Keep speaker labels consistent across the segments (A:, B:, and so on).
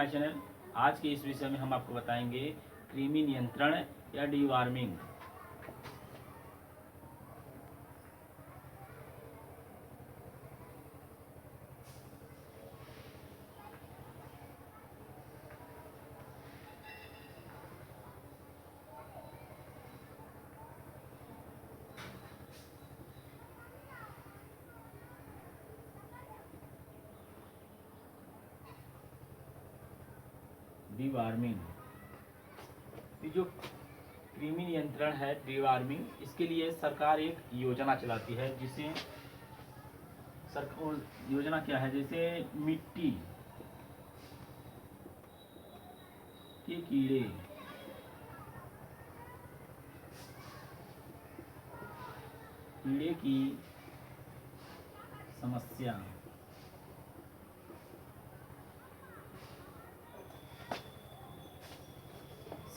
A: My channel. आज के इस विषय में हम आपको बताएंगे कृमि नियंत्रण या डीवार्मिंग। डीवार्मिंग, ये जो कृमि नियंत्रण है डीवार्मिंग, इसके लिए सरकार एक योजना चलाती है। जिसे सरकार योजना क्या है, जैसे मिट्टी के कीड़े, कीड़े की समस्या,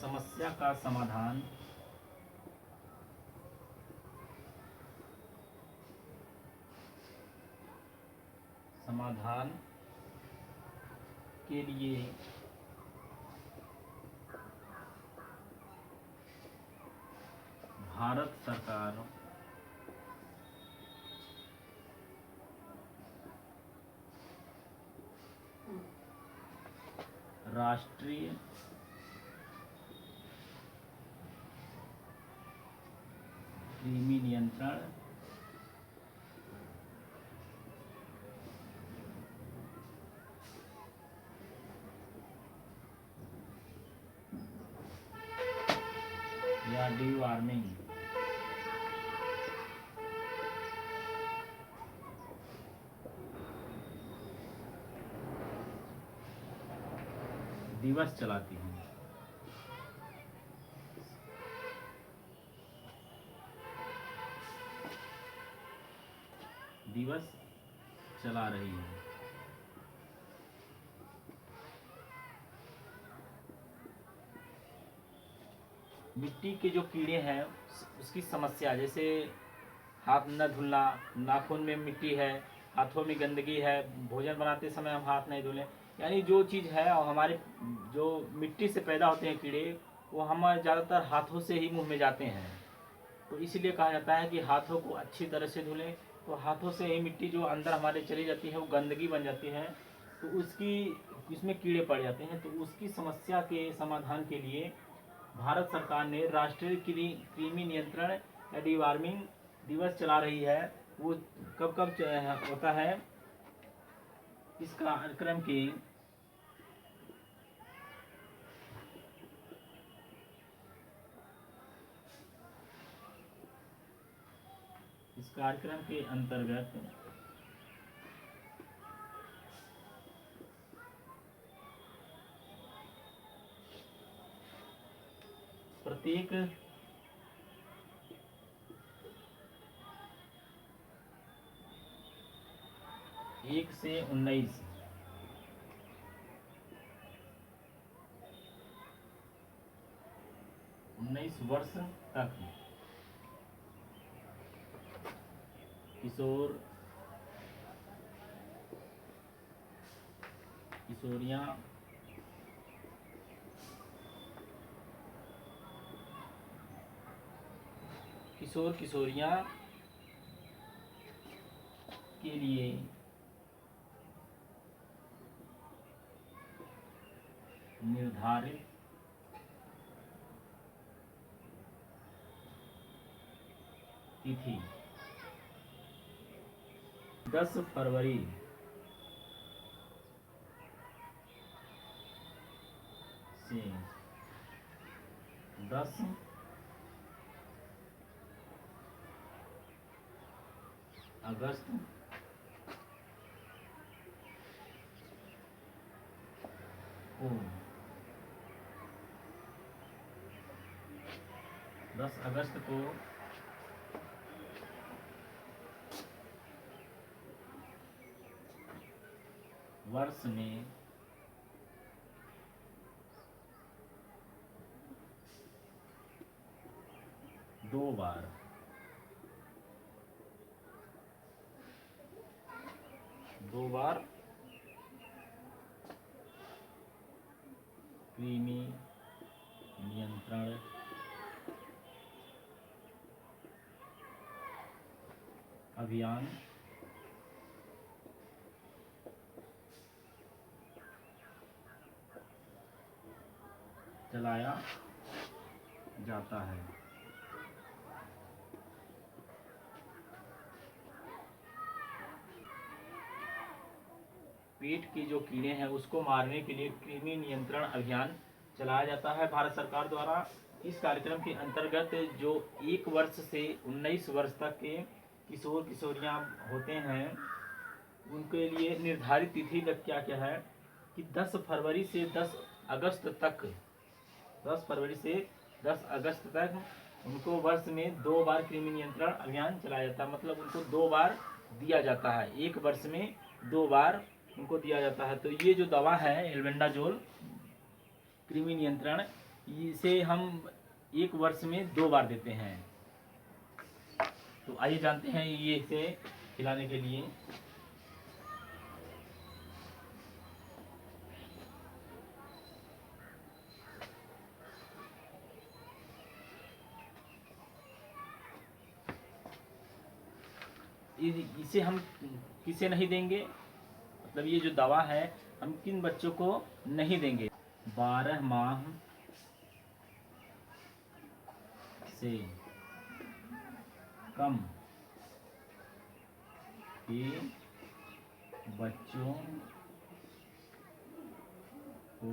A: समस्या का समाधान के लिए भारत सरकार राष्ट्रीय कृमि नियंत्रण या डीवार्मिंग दिवस चलाती है। दिवस चला रही है। मिट्टी के जो कीड़े हैं उसकी समस्या, जैसे हाथ न धुलना, नाखून में मिट्टी है, हाथों में गंदगी है, भोजन बनाते समय हम हाथ नहीं धुलें, यानी जो चीज़ है और हमारे जो मिट्टी से पैदा होते हैं कीड़े, वो हम ज़्यादातर हाथों से ही मुंह में जाते हैं। तो इसलिए कहा जाता है कि हाथों को अच्छी तरह से धुलें। तो हाथों से ही मिट्टी जो अंदर हमारे चली जाती है वो गंदगी बन जाती है, तो इसमें कीड़े पड़ जाते हैं। तो उसकी समस्या के समाधान के लिए भारत सरकार ने राष्ट्रीय कृमि नियंत्रण या डीवार्मिंग दिवस चला रही है। वो कब कब होता है, इस कार्यक्रम के अंतर्गत प्रत्येक 1 से 19 वर्ष तक किशोरियां किशोरियां के लिए निर्धारित तिथि 10 फरवरी से 10 अगस्त को 10 अगस्त को वर्ष में 2 बार कृमि नियंत्रण अभियान चलाया जाता है। पेट के जो कीड़े हैं उसको मारने के लिए कृमि नियंत्रण अभियान चलाया जाता है भारत सरकार द्वारा। इस कार्यक्रम के अंतर्गत जो 1 वर्ष से 19 वर्ष तक के किशोर किशोरियां होते हैं उनके लिए निर्धारित तिथि क्या क्या है कि 10 फरवरी से 10 अगस्त तक 10 फरवरी से 10 अगस्त तक उनको वर्ष में 2 बार कृमि नियंत्रण अभियान चलाया जाता है। मतलब उनको 2 बार दिया जाता है, 1 वर्ष में 2 बार उनको दिया जाता है। तो ये जो दवा है एल्बेंडाजोल कृमि नियंत्रण, इसे हम 1 वर्ष में 2 बार देते हैं। तो आइए जानते हैं ये इसे खिलाने के लिए। इसे हम किसे नहीं देंगे, मतलब ये जो दवा है हम किन बच्चों को नहीं देंगे? 12 माह से कम के बच्चों को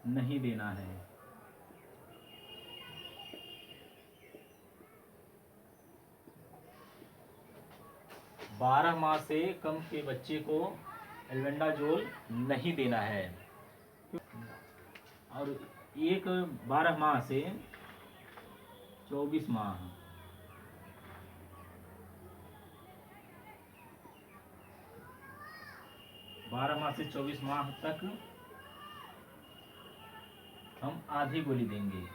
A: नहीं देना है। बारह माह से कम के बच्चे को एल्बेंडाजोल नहीं देना है। और 12 माह से 24 माह 12 माह से 24 माह तक हम आधी गोली देंगे।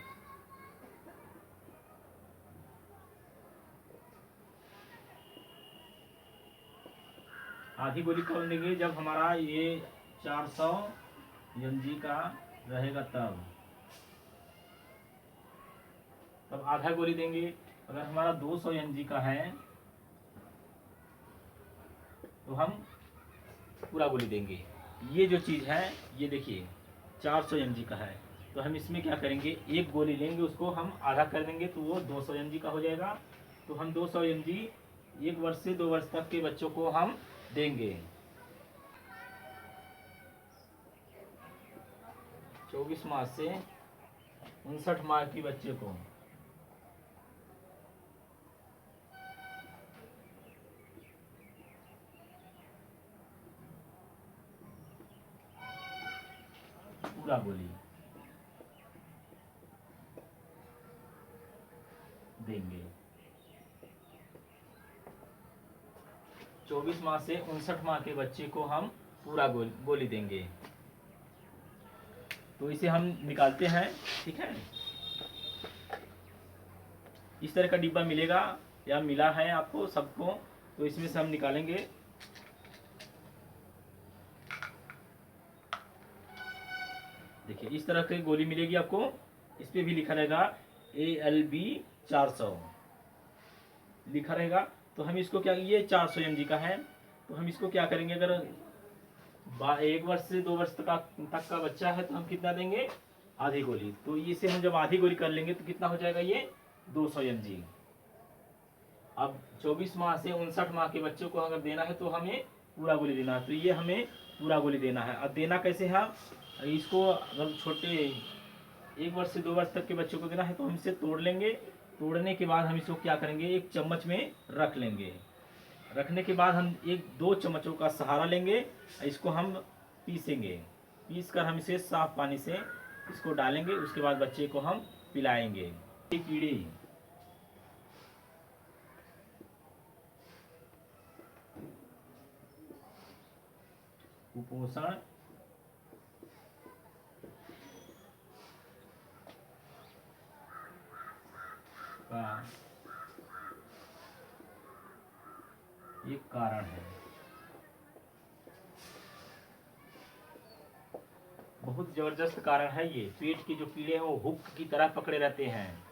A: आधी गोली कब देंगे? जब हमारा ये 400 mg का रहेगा तब आधा गोली देंगे। अगर हमारा 200 mg का है तो हम पूरा गोली देंगे। ये जो चीज़ है ये देखिए 400 mg का है, तो हम इसमें क्या करेंगे, 1 गोली लेंगे, उसको हम आधा कर देंगे तो वो 200 mg का हो जाएगा। तो हम 200 mg 1 वर्ष से 2 वर्ष तक के बच्चों को हम देंगे। 24 माह से 59 माह की बच्चे को पूरा गोली देंगे। 24 माह से 59 माह के बच्चे को हम पूरा गोली देंगे। तो इसे हम निकालते हैं, ठीक है। इस तरह का डिब्बा मिलेगा या मिला है आपको सबको, तो इसमें से हम निकालेंगे। देखिए इस तरह की गोली मिलेगी आपको, इस पे भी लिखा रहेगा ALB 400 लिखा रहेगा। तो हम इसको क्या, ये 400 mg का है, तो हम इसको क्या करेंगे, अगर 1 वर्ष से 2 वर्ष तक का बच्चा है तो हम कितना देंगे, आधी गोली। तो इसे हम जब आधी गोली कर लेंगे तो कितना हो जाएगा, ये 200 mg। अब 24 माह से 59 माह के बच्चों को अगर देना है तो हमें पूरा गोली देना है। तो ये हमें पूरा गोली देना है। अब देना कैसे है, इसको अगर छोटे 1 वर्ष से 2 वर्ष तक के बच्चों को देना है तो हम इसे तोड़ लेंगे। तोड़ने के बाद हम इसको क्या करेंगे, एक चम्मच में रख लेंगे। रखने के बाद हम 1-2 चम्मचों का सहारा लेंगे, इसको हम पीसेंगे। पीस कर हम इसे साफ पानी से इसको डालेंगे, उसके बाद बच्चे को हम पिलाएंगे। कीड़े कुपोषण का एक कारण है। बहुत ज़बरदस्त कारण है ये। पेट के जो कीड़े हैं वो हुक की तरह पकड़े रहते हैं,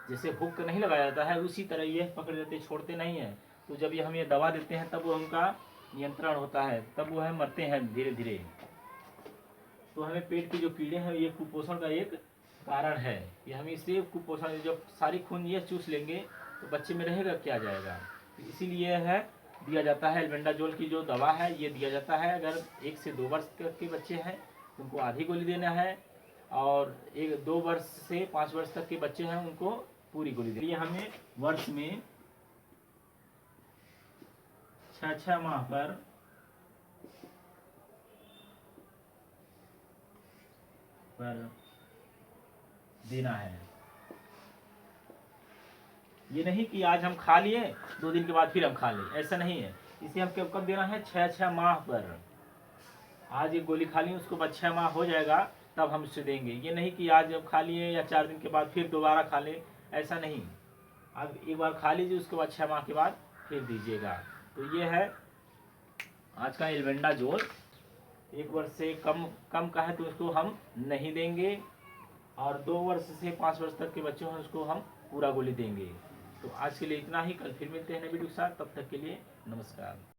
A: जैसे हुक नहीं लगाया जाता है उसी तरह ये पकड़े रहते, छोड़ते नहीं हैं। तो जब ये हम ये दवा देते हैं तब वो उनका नियंत्रण होता है, तब वो है मरते हैं धीरे धीरे। तो हमें पेट के जो कीड़े हैं ये कुपोषण का एक कारण है। ये हम इसे कुपोषण, जब सारी खून ये चूस लेंगे तो बच्चे में रहेगा क्या जाएगा। तो इसीलिए है दिया जाता है एल्बेंडाजोल की जो दवा है ये दिया जाता है। अगर 1 से 2 वर्ष तक के बच्चे हैं तो उनको आधी गोली देना है, और 2 वर्ष से 5 वर्ष तक के बच्चे हैं उनको पूरी गोली देनी है। हमें वर्ष में 6 माह पर देना है। ये नहीं कि आज हम खा लिए 2 दिन के बाद फिर हम खा लें, ऐसा नहीं है। इसे हम कब कब देना है, 6 माह पर। आज एक गोली खा ली उसको बाद 6 माह हो जाएगा तब हम इसे देंगे। ये नहीं कि आज जब खा लिए या 4 दिन के बाद फिर दोबारा खा ले, ऐसा नहीं। अब एक बार खा लीजिए उसके बाद 6 माह के बाद फिर दीजिएगा। तो ये है आज का एल्बेंडाजोल। 1 वर्ष से कम का है तो उसको हम नहीं देंगे, और 2 वर्ष से 5 वर्ष तक के बच्चे हैं उसको हम पूरा गोली देंगे। तो आज के लिए इतना ही, कल फिर मिलते हैं नए वीडियो के साथ, तब तक के लिए नमस्कार।